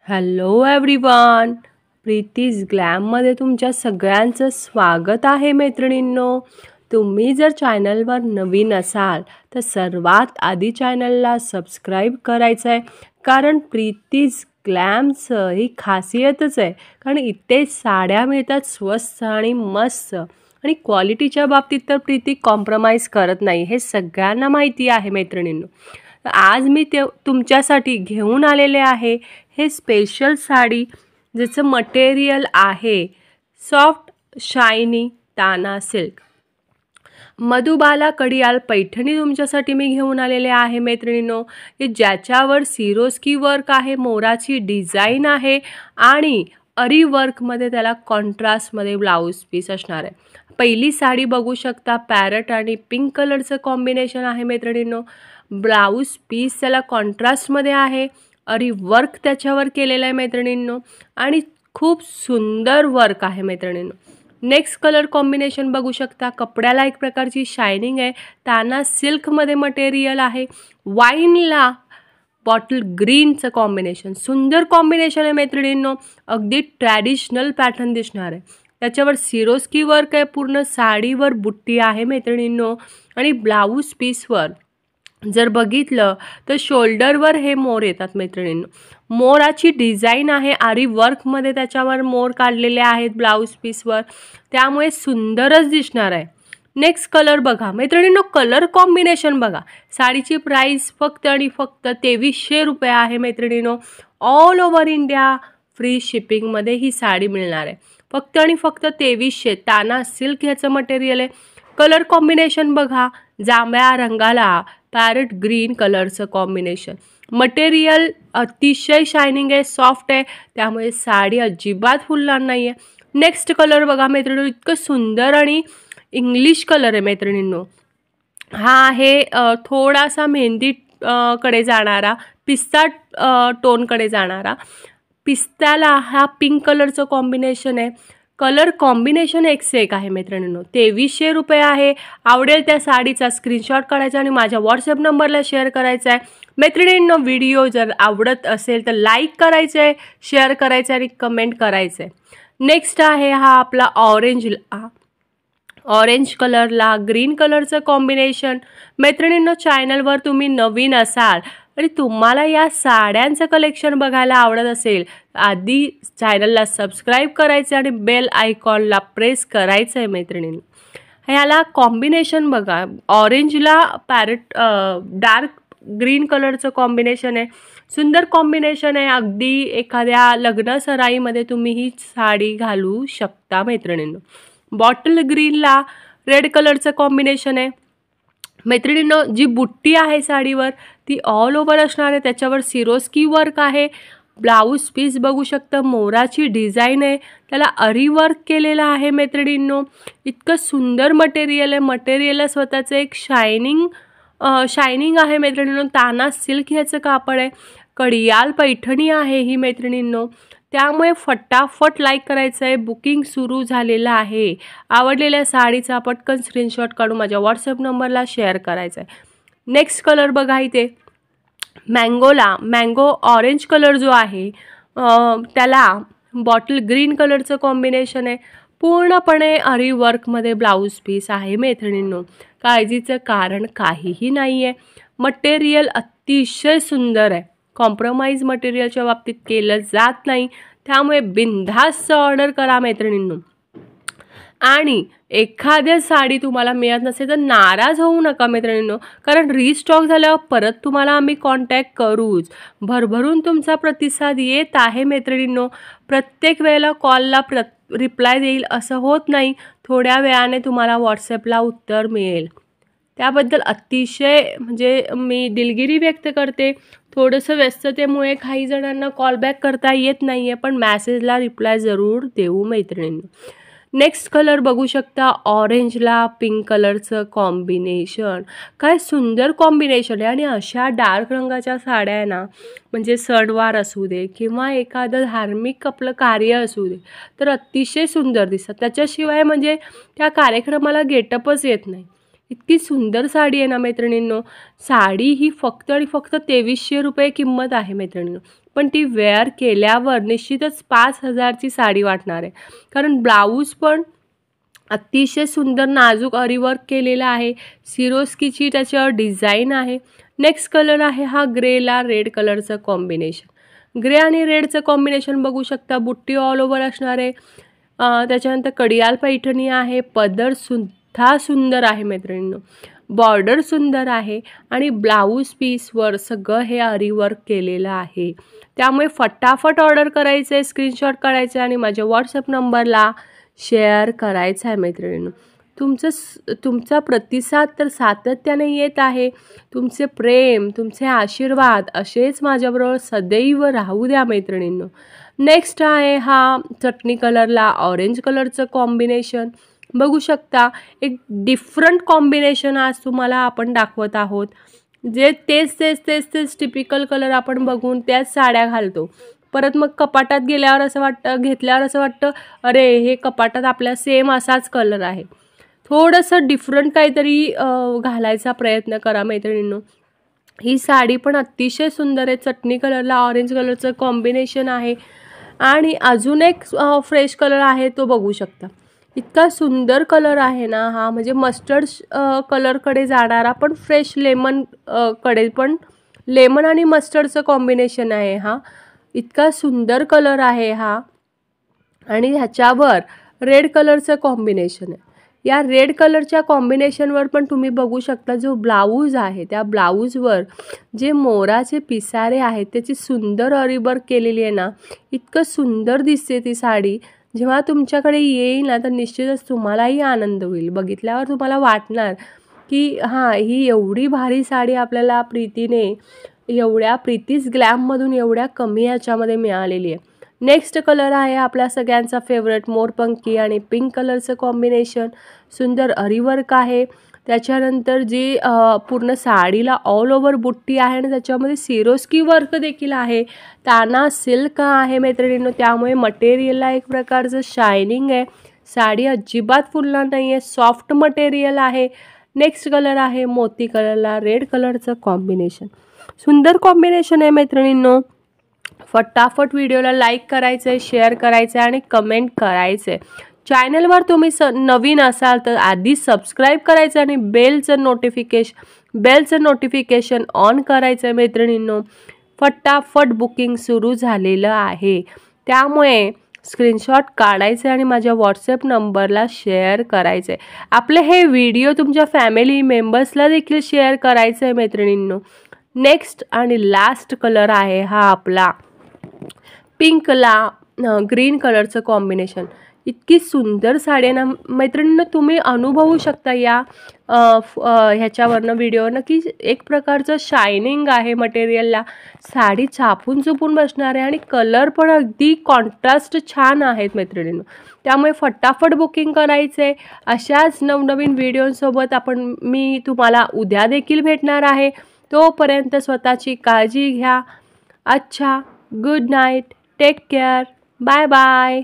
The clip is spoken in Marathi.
हॅलो एव्हरीवन, प्रीतीज ग्लॅममध्ये तुमच्या सगळ्यांचं स्वागत आहे मैत्रिणींनो. तुम्ही जर चॅनलवर नवीन असाल तर सर्वात आधी चॅनलला सबस्क्राईब करायचं आहे, कारण प्रीतीज ग्लॅमचं ही खासियतच आहे. कारण इथे साड्या मिळतात स्वस्त आणि मस्त, आणि क्वालिटीच्या बाबतीत तर प्रीती कॉम्प्रोमाइज करत नाही, हे सगळ्यांना माहिती आहे मैत्रिणींनो. आज मी तुमच्यासाठी घेऊन आलेले आहे हे स्पेशल साडी, ज्याचं मटेरियल आहे सॉफ्ट शायनी ताना सिल्क. मधुबाला कडियाल पैठणी तुमच्यासाठी मी घेऊन आलेले आहे मैत्रिणींनो, की ज्याच्यावर सिरोस्की वर्क आहे, मोराची डिझाईन आहे आणि अरी वर्कमध्ये त्याला कॉन्ट्रास्टमध्ये ब्लाऊज पीस असणार आहे. पहिली साडी बघू शकता, पॅरट आणि पिंक कलरचं कॉम्बिनेशन आहे मैत्रिणींनो. ब्लाऊज पीस त्याला कॉन्ट्रास्टमध्ये आहे, अरी वर्क त्याच्यावर केलेलं आहे मैत्रिणींनो, आणि खूप सुंदर वर्क आहे मैत्रिणींनो. नेक्स्ट कलर कॉम्बिनेशन बघू शकता, कपड्याला एक प्रकारची शायनिंग आहे, ताना सिल्कमध्ये मटेरियल आहे, वाईनला बॉटल ग्रीनचं कॉम्बिनेशन, सुंदर कॉम्बिनेशन आहे मैत्रिणींनो. अगदी ट्रॅडिशनल पॅटर्न दिसणार आहे. त्याच्यावर सिरोस्की वर्क आहे, पूर्ण साडीवर बुट्टी आहे मैत्रिणींनो, आणि ब्लाऊज पीसवर जर बघितलं तर शोल्डरवर हे मोर येतात मैत्रिणींनो. मोराची डिझाईन आहे, आरी वर्कमध्ये त्याच्यावर मोर काढलेले आहेत ब्लाऊज पीसवर, त्यामुळे सुंदरच दिसणार आहे. नेक्स्ट कलर बघा मैत्रिणींनो, कलर कॉम्बिनेशन बघा. साडीची प्राईस फक्त आणि फक्त 2300 रुपये आहे मैत्रिणींनो. ऑल ओव्हर इंडिया फ्री शिपिंगमध्ये ही साडी मिळणार आहे. फक्त आणि फक्त 2300. ताना सिल्क ह्याचं मटेरियल आहे. कलर कॉम्बिनेशन बघा, जांभळ्या रंगाला पॅरट ग्रीन कलरचं कॉम्बिनेशन. मटेरियल अतिशय शायनिंग आहे, सॉफ्ट आहे, त्यामुळे साडी अजिबात फुलणार नाही आहे. नेक्स्ट कलर बघा मैत्रिणींनो, इतकं सुंदर आणि इंग्लिश कलर आहे मैत्रिणींनो. हा आहे थोडासा मेहंदी कडे जाणारा, पिस्ता टोनकडे जाणारा. पिस्त्याला हा पिंक कलरचं कॉम्बिनेशन आहे. कलर कॉम्बिनेशन एक से एक आहे मैत्रिणींनो. 2300 रुपये आहे. आवडेल त्या साडीचा स्क्रीनशॉट काढायचा आणि माझ्या व्हॉट्सअप नंबरला शेअर करायचा आहे मैत्रिणींनो. व्हिडिओ जर आवडत असेल तर लाईक करायचं आहे, शेअर करायचं आहे आणि कमेंट करायचं आहे. नेक्स्ट आहे हा आपला ऑरेंज कलरला ग्रीन कलरचं कॉम्बिनेशन. मैत्रिणींनो, चॅनलवर तुम्ही नवीन असाल आणि तुम्हाला या साड्यांचं कलेक्शन बघायला आवडत असेल, आधी चॅनलला सबस्क्राईब करायचं आणि बेल आयकॉनला प्रेस करायचं आहे मैत्रिणींनो. ह्याला कॉम्बिनेशन बघा, ऑरेंजला पॅरट डार्क ग्रीन कलरचं कॉम्बिनेशन आहे. सुंदर कॉम्बिनेशन आहे. अगदी एखाद्या लग्न सराईमध्ये तुम्ही ही साडी घालू शकता मैत्रिणींनो. बॉटल ग्रीनला रेड कलरचं कॉम्बिनेशन आहे मैत्रिणींनो. जी बुट्टी आहे साडीवर ती ऑल ओव्हर असणार आहे, त्याच्यावर सिरोस्की वर्क आहे. ब्लाऊज पीस बघू शकता, मोराची डिझाईन आहे, त्याला अरी वर्क केलेला आहे मैत्रिणींनो. इतकं सुंदर मटेरियल आहे. मटेरियलला स्वतःचं एक शायनिंग आहे मैत्रिणींनो. ताना सिल्क ह्याचं कापड आहे. कडियाल पैठणी आहे ही मैत्रिणींनो, त्यामुळे फटाफट लाईक करायचं आहे. बुकिंग सुरू झालेलं आहे. आवडलेल्या साडीचा पटकन स्क्रीनशॉट काढून माझ्या व्हॉट्सअप नंबरला शेअर करायचा आहे. नेक्स्ट कलर बघा, इथे मँगो ऑरेंज कलर जो आहे त्याला बॉटल ग्रीन कलरचं कॉम्बिनेशन आहे. पूर्णपणे अरी वर्कमध्ये ब्लाऊज पीस आहे मैत्रिणींनो. काळजीचं कारण काहीही नाही आहे. मटेरियल अतिशय सुंदर आहे. कॉम्प्रोमाइज मटेरियलच्या बाबतीत केलं जात नाही, त्यामुळे बिनधास्त ऑर्डर करा मैत्रिणींनो. आणि एखाद्या साडी तुम्हाला मिळत नसेल तर नाराज होऊ नका मैत्रिणींनो, कारण रिस्टॉक झाल्यावर परत तुम्हाला आम्ही कॉन्टॅक्ट करूच. भरभरून तुमचा प्रतिसाद येत आहे मैत्रिणींनो. प्रत्येक वेळेला कॉलला रिप्लाय देईल असं होत नाही. थोड्या वेळाने तुम्हाला व्हॉट्सअपला उत्तर मिळेल. त्याबद्दल अतिशय मी दिलगिरी व्यक्त करते. थोडंसं व्यस्ततेमुळे काही जणांना कॉलबॅक करता येत नाही आहे, पण मॅसेजला रिप्लाय जरूर देऊ मैत्रिणींनो. नेक्स्ट कलर बघू शकता, ऑरेंजला पिंक कलरचं कॉम्बिनेशन. काय सुंदर कॉम्बिनेशन आहे. आणि अशा डार्क रंगाच्या साड्या आहे ना, म्हणजे सणवार असू दे किंवा एखादं धार्मिक आपलं कार्य असू दे, तर अतिशय सुंदर दिसतात. त्याच्याशिवाय त्या कार्यक्रमाला गेटअपच येत नाही. इतकी सुंदर साडी आहे ना मैत्रिणींनो. साडी ही फक्त आणि फक्त 2300 रुपये किंमत आहे मैत्रिणींनो. पण ती वेअर केल्यावर निश्चितच 5,000ची साडी वाटणार आहे. कारण ब्लाऊज पण अतिशय सुंदर नाजूक अरीवर्क केलेला आहे. सिरोस्कीची त्याच्यावर डिझाईन आहे. नेक्स्ट कलर आहे हा ग्रेला रेड कलरचं कॉम्बिनेशन. ग्रे आणि रेडचं कॉम्बिनेशन बघू शकता. बुट्टी ऑल ओव्हर असणार आहे. त्याच्यानंतर कडियाल पैठणी आहे. पदर सुद्धा सुंदर आहे मैत्रिणींनो. बॉर्डर सुंदर आहे आणि ब्लाऊज पीसवर सगळं हे अरीवर्क केलेलं आहे. त्यामुळे फटाफट ऑर्डर करायचं आहे, स्क्रीनशॉट काढायचं आणि माझ्या व्हॉट्सअप नंबरला शेअर करायचं आहे मैत्रिणींनो. तुमचा प्रतिसाद तर सातत्याने येत आहे. तुमचे प्रेम, तुमचे आशीर्वाद असेच माझ्याबरोबर सदैव राहू द्या मैत्रिणींनो. नेक्स्ट आहे हा चटणी कलरला ऑरेंज कलरचं कॉम्बिनेशन. बघू शकता एक डिफरंट कॉम्बिनेशन आज तुम्हाला आपण दाखवत आहोत. जे तेच टिपिकल कलर आपण बघून त्याच साड्या घालतो. परत मग कपाटात गेल्यावर असं वाटतं, घेतल्यावर असं वाटतं अरे हे कपाटात आपल्या सेम असाच कलर आहे. थोडंसं डिफरंट काहीतरी घालायचा प्रयत्न करा मैत्रिणींनो. ही साडी पण अतिशय सुंदर आहे. चटणी कलरला ऑरेंज कलरचं कॉम्बिनेशन आहे आणि अजून एक फ्रेश कलर आहे तो बघू शकता. इतका सुंदर कलर आहे ना हा, म्हणजे मस्टर्ड कलरकडे जाणारा पण फ्रेश लेमन कडे पण लेमन आणि मस्टर्डचं कॉम्बिनेशन आहे हा. इतका सुंदर कलर आहे हा आणि ह्याच्यावर रेड कलरचं कॉम्बिनेशन आहे. या रेड कलरच्या कॉम्बिनेशनवर पण तुम्ही बघू शकता जो ब्लाऊज आहे त्या ब्लाऊजवर जे मोराचे पिसारे आहेत त्याची सुंदर अरीवर्क केलेली आहे ना. इतकं सुंदर दिसते ती साडी. जेव्हा तुमच्याकडे येईल ना तर निश्चितच तुम्हालाही आनंद होईल. बघितल्यावर तुम्हाला वाटणार की हां, ही एवढी भारी साडी आपल्याला प्रीतीने एवढ्या प्रीतीज ग्लॅममधून एवढ्या कमी याच्यामध्ये मिळालेली आहे. नेक्स्ट कलर आहे आपल्या सगळ्यांचा फेवरेट मोरपंखी आणि पिंक कलरचं कॉम्बिनेशन. सुंदर अरीवर्क आहे. त्याच्यानंतर जी पूर्ण साडीला ऑल ओव्हर बुट्टी आहे आणि त्याच्यामध्ये सिरोस्की वर्क देखील आहे. ताना सिल्क आहे मैत्रिणींनो. त्यामुळे मटेरियलला एक प्रकारचं शायनिंग आहे. साडी अजिबात फुलणार नाही आहे. सॉफ्ट मटेरियल आहे. नेक्स्ट कलर आहे मोती कलरला रेड कलरचं कॉम्बिनेशन. सुंदर कॉम्बिनेशन आहे मैत्रिणींनो. फटाफट व्हिडिओला लाईक करायचं आहे, शेअर करायचं आहे आणि कमेंट करायचं आहे. चॅनलवर तुम्ही नवीन असाल तर आधी सबस्क्राईब करायचं आणि बेलचं नोटिफिकेशन ऑन करायचं आहे मैत्रिणींनो. फटाफट बुकिंग सुरू झालेलं आहे. त्यामुळे स्क्रीनशॉट काढायचे आणि माझ्या व्हॉट्सअप नंबरला शेअर करायचे. आपले हे व्हिडिओ तुमच्या फॅमिली मेंबर्सला देखील शेअर करायचं आहे मैत्रिणींनो. नेक्स्ट आणि लास्ट कलर आहे हा आपला पिंकला ग्रीन कलरचं कॉम्बिनेशन. इतकी सुंदर साडी आहे ना मैत्रिणींनो. तुम्ही अनुभवू शकता या ह्याच्यावरनं व्हिडिओवरनं की एक प्रकारचं शायनिंग आहे मटेरियलला. साडी छापून चुपून बसणार आहे आणि कलर पण अगदी कॉन्ट्रास्ट छान आहेत मैत्रिणींनो. त्यामुळे फटाफट बुकिंग करायचं आहे. अशाच नवनवीन व्हिडिओसोबत मी तुम्हाला उद्या देखील भेटणार आहे. तोपर्यंत स्वतःची काळजी घ्या. अच्छा, good night, take care, bye bye.